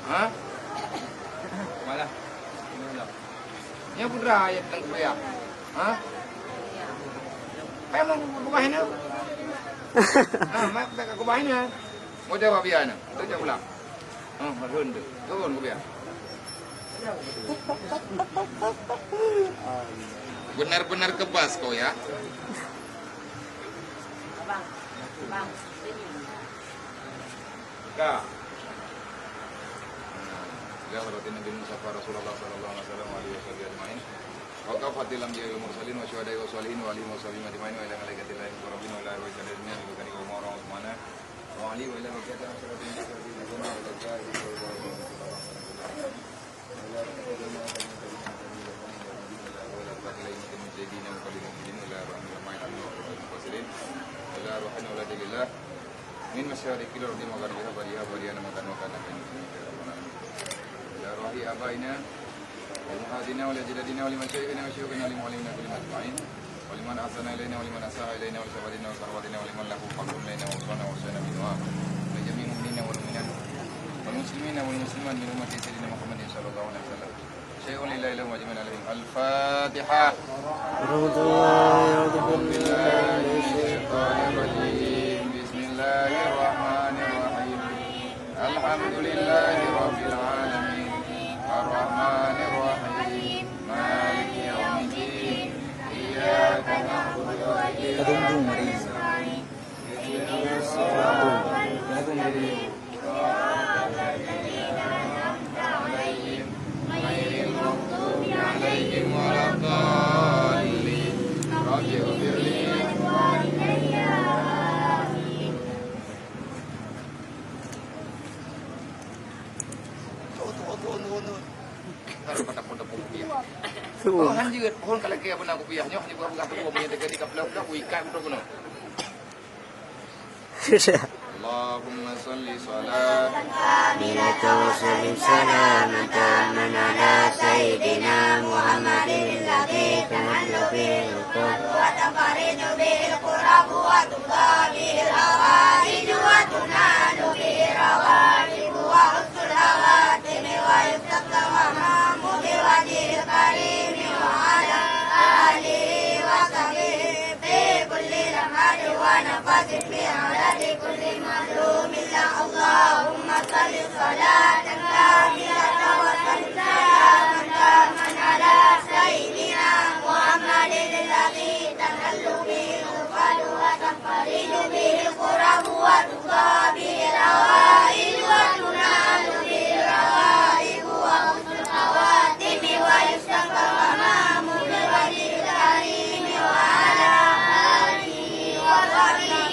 Ha? Malah. Yang putra ayat tentang kebaya. Ha? Kaya mo kubahin na? May kubahin na. Mo jawab biya na. Ito jawab lang. Marun tu. Turun kubahin. Benar-benar kebas kau ya. Bang. Kak. Ya haratin Nabi Musa Rasulullah sallallahu alaihi wasallam. Wa qafatil anbiya wal mursalin wa syuhada'i wa sholihin wa alihi wa sahbihi ajma'in wa ila malaikatil lahi wa rabbina wa ila wajhil dunya wa kani wa mara usmana wa ali wa ila wajhil asratin wa ila min masyarikil ardi magharibiha bariha bariyana makan makanan ila rohi abaina wa muhadina wa lajdadina wa liman syaikina wa syukhina wa liman kulli majma'in wa liman ahsana ilaina wa liman asaha ilaina wa sabadina wa sarwadina wa liman lahu fadlun ilaina wa usana wa usana minha wa jami'il mu'minina wal mu'minat wal muslimina wal muslimat min ummati sayyidina Muhammadin sallallahu alaihi wasallam syai'un lillahi lahu wa jami'an alaihim al-fatihah Bismillahirrahmanirrahim Alhamdulillahi rabbil alamin Ar-Rahmanirrahim Maliki yawmiddin Iyyaka na'budu wa iyyaka nasta'in Ihdinas siratal mustaqim ghairil maghdubi 'alaihim waladdallin Rabbighfir li Han juga pohon kalau kaya benar kopiahnya hanya buat berapa buah punya dekat kapal-kapal ikan betul benar. Allahumma salli salatan kamilatan wa sallim salaman tamman ala sayyidina Muhammadin alladhi tanhallu bil qurb wa taqarinu bil qurab wa tuqa bil hawaij wa tunalu bil rawaiq wa usul hawatim wa yuftaqqa wa hamu bi wajhil karim wa ala alihi wa sahbihi fi kulli lamhati wa nafasin bi adadi kulli معلوم الله اللهم صل صلاة كاملة وسلم سلاما تاما على سيدنا محمد الذي تنحل به العقد وتنفرج به الكرب وتقضى به الهوائج وتنال به الروائب وحسن الخواتم ويستقى الغمام بوجه الكريم وعلى آله وصحبه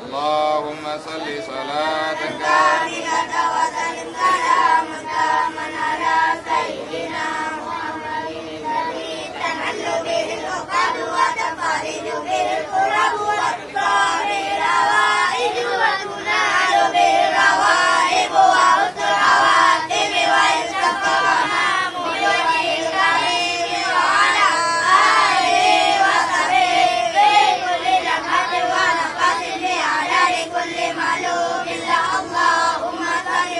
اللهم صل صلاة كاملة وسلم سلاما تاما على سيدنا محمد الذي تنحل به العقد وتنفرج به الكرب وتقضى به الهوائج وتنال به الروائب وحسن الخواتم ويستقى الغمام بوجه الكريم وعلى آله وصحبه في كل لمحة ونفس بعدد كل معلوم إلا اللهم صل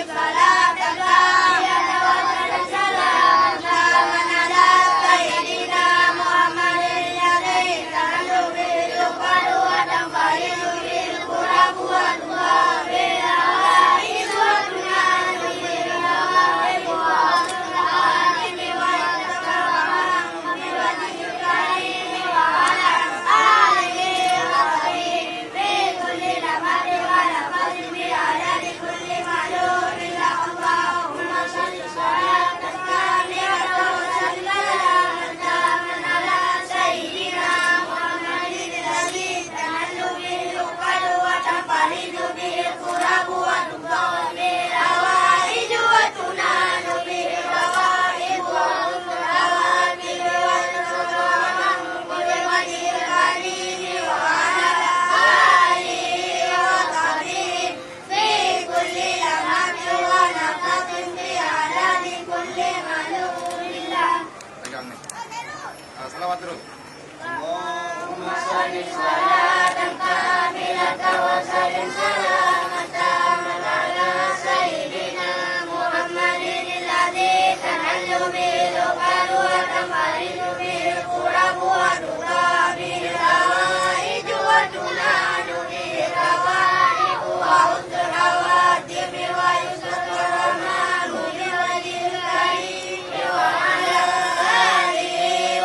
اللهم صل صلاة كاملة وسلم سلاما تاما على سيدنا محمد الذي تنحل به العقد وتنفرج به الكرب وتقضى به الحوائج وتنال به الروائح وحسن الخواتم ويسر الرحمن بوجه الكريم وعلى آله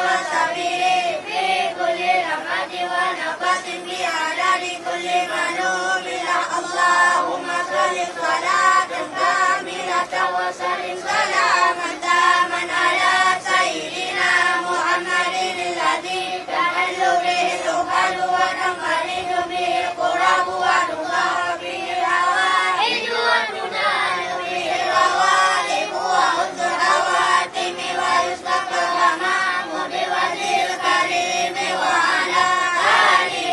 وصحبه في كل لمحة ونفس بعدد كل معلوم له. اللهم صل صلاة كاملة وسلم سلاما تاما على سيدنا محمد الذي تحل به العقد وتنفرج به الكرب وتقضى به الحوائج وتنال به الروائح وحسن الخواتم ويستقى الغمام بوجه الكريم وعلى آله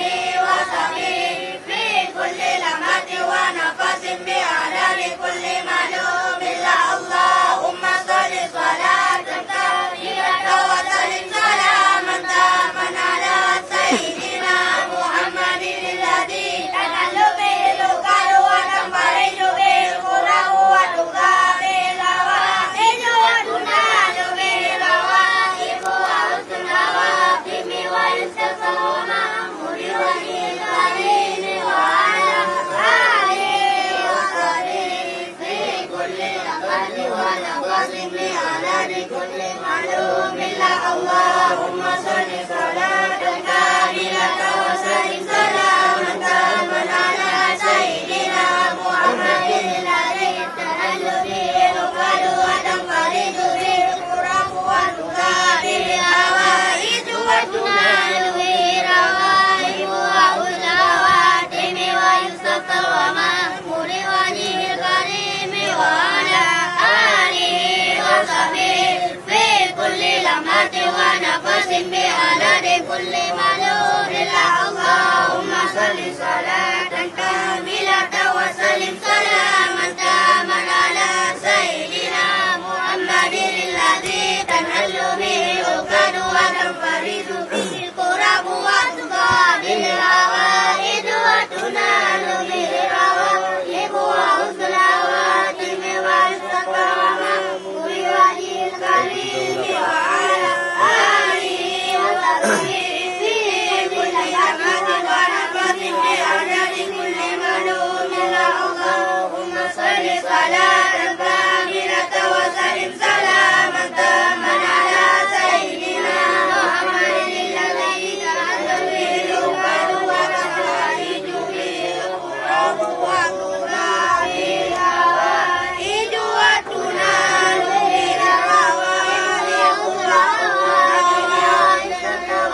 وصحبه في كل لمحة ونفس بعدد كل معلوم له. اللهم صل صلاة كاملة وسلم سلاما تاما على سيدنا محمد الذي تنحل به العقد وتنفرج به الكرب وتقضى به الحوائج وتنال به الروائح وحسن الخواتم ويستسقى الغمام بوجه الكريم وعلى آله وصحبه في كل لمحة ونفس بعدد كل معلوم له. اللهم صل صلاة كاملة وسلم سلاما تاما على سيدنا محمد الذي تنحل به العقد وتنفرج به الكرب وتقضى به الحوائج وتنال به الروائح وحسن الخواتم ويستسقى الغمام بوجه الكريم وعلى آله وصحبه في كل لمحة ونفس بعدد كل معلوم له. اللهم صل صلاة كاملة وسلم سلاما تاما على سيدنا محمد الذي تنحل به العقد وتنفرج به الكرب وتقضى به الحوائج وتنال به الروائح وحسن الخواتم ويستسقى الغمام بوجه الكريم وعلى آله وصحبه في كل لمحة ونفس بعدد كل معلوم له. اللهم صل صلاة كاملة وسلم سلاما تاما على سيدنا محمد الذي تنحل به العقد وتنفرج به الكرب وتقضى به الحوائج وتنال به الروائح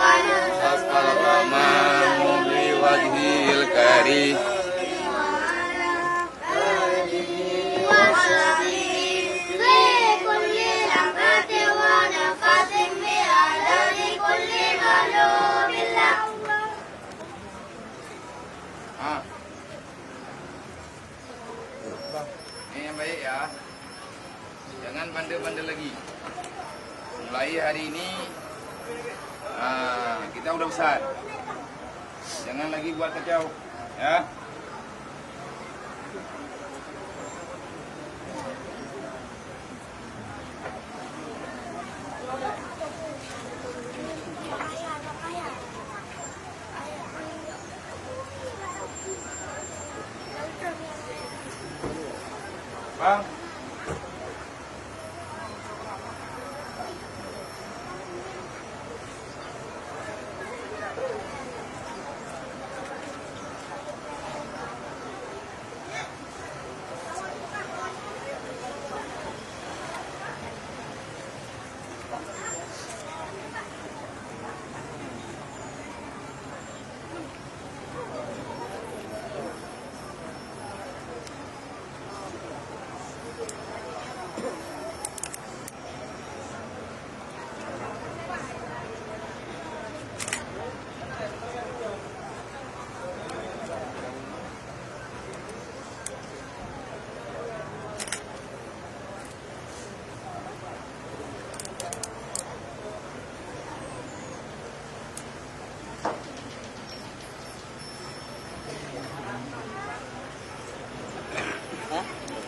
ويستسقى الغمام بوجه الكريم Ini yang baik ya. Jangan bandel-bandel lagi. Mulai hari ini kita udah besar. Jangan lagi buat kacau, ya. Bang.